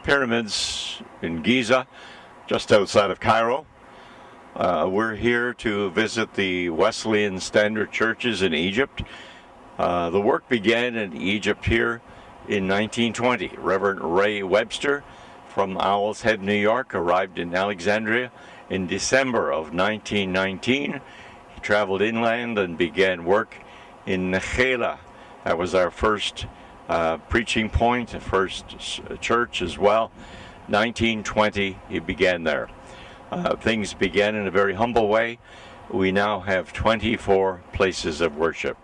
pyramids in Giza, just outside of Cairo. We're here to visit the Wesleyan Standard churches in Egypt. The work began in Egypt here in 1920. Reverend Ray Webster from Owl's Head, New York, arrived in Alexandria in December of 1919. He traveled inland and began work in Nekhela. That was our first preaching point, first church as well. 1920, he began there. Things began in a very humble way. We now have 24 places of worship.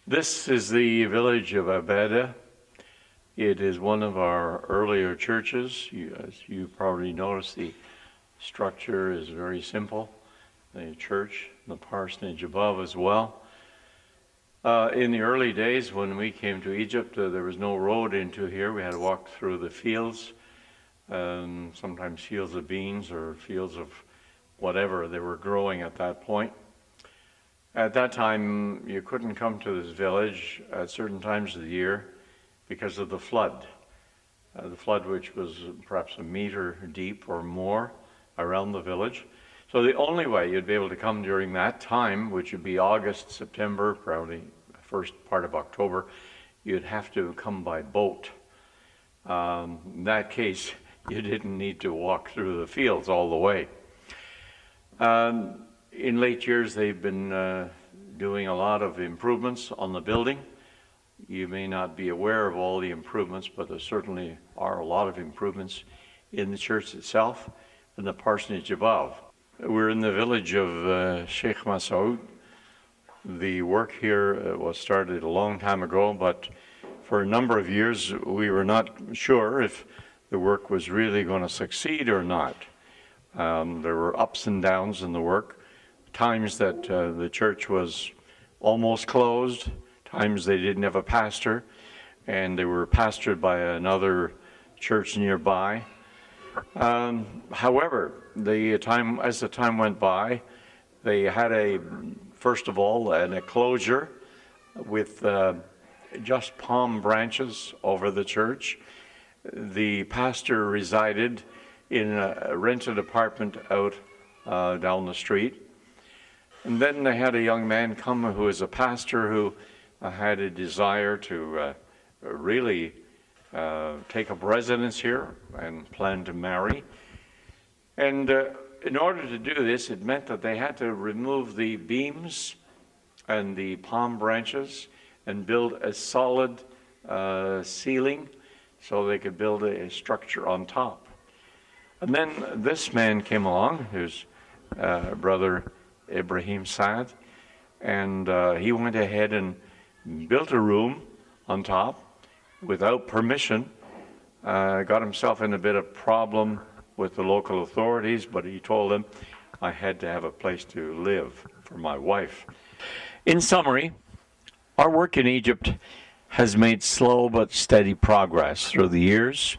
This is the village of Abeda. It is one of our earlier churches. As you probably noticed, the structure is very simple. The church, the parsonage above as well. In the early days when we came to Egypt, there was no road into here. We had to walk through the fields, sometimes fields of beans or fields of whatever they were growing at that point. At that time, you couldn't come to this village at certain times of the year because of the flood. The flood, which was perhaps a meter deep or more around the village. So the only way you'd be able to come during that time, which would be August, September, probably first part of October, you'd have to come by boat. In that case, you didn't need to walk through the fields all the way. In late years, they've been doing a lot of improvements on the building. You may not be aware of all the improvements, but there certainly are a lot of improvements in the church itself and the parsonage above. We're in the village of Sheikh Masaud. The work here was started a long time ago, but for a number of years we were not sure if the work was really going to succeed or not. There were ups and downs in the work, times that the church was almost closed, times they didn't have a pastor, and they were pastored by another church nearby. However, as the time went by, they had first of all, an enclosure with just palm branches over the church. The pastor resided in a rented apartment out down the street. And then they had a young man come who was a pastor who had a desire to really take up residence here and plan to marry. And in order to do this, it meant that they had to remove the beams and the palm branches and build a solid ceiling so they could build a structure on top. And then this man came along, his brother Ibrahim Saad, and he went ahead and built a room on top without permission. Got himself in a bit of problem with the local authorities, but he told them I had to have a place to live for my wife. In summary, our work in Egypt has made slow but steady progress through the years.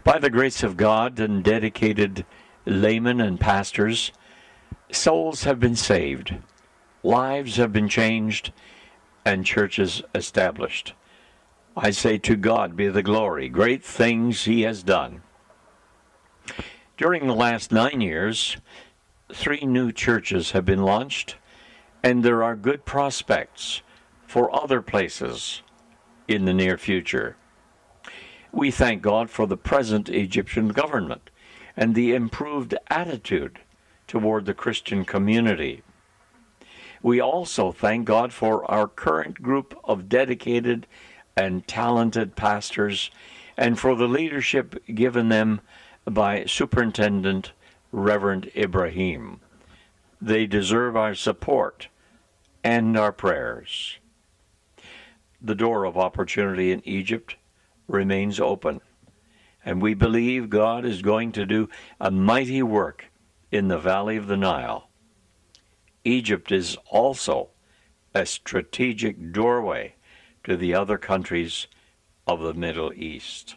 By the grace of God and dedicated laymen and pastors, souls have been saved, lives have been changed, and churches established. I say, to God be the glory, great things He has done. During the last 9 years, 3 new churches have been launched, and there are good prospects for other places in the near future. We thank God for the present Egyptian government and the improved attitude toward the Christian community. We also thank God for our current group of dedicated and talented pastors and for the leadership given them by Superintendent Reverend Ibrahim. They deserve our support and our prayers. The door of opportunity in Egypt remains open, and we believe God is going to do a mighty work in the valley of the Nile. Egypt is also a strategic doorway to the other countries of the Middle East.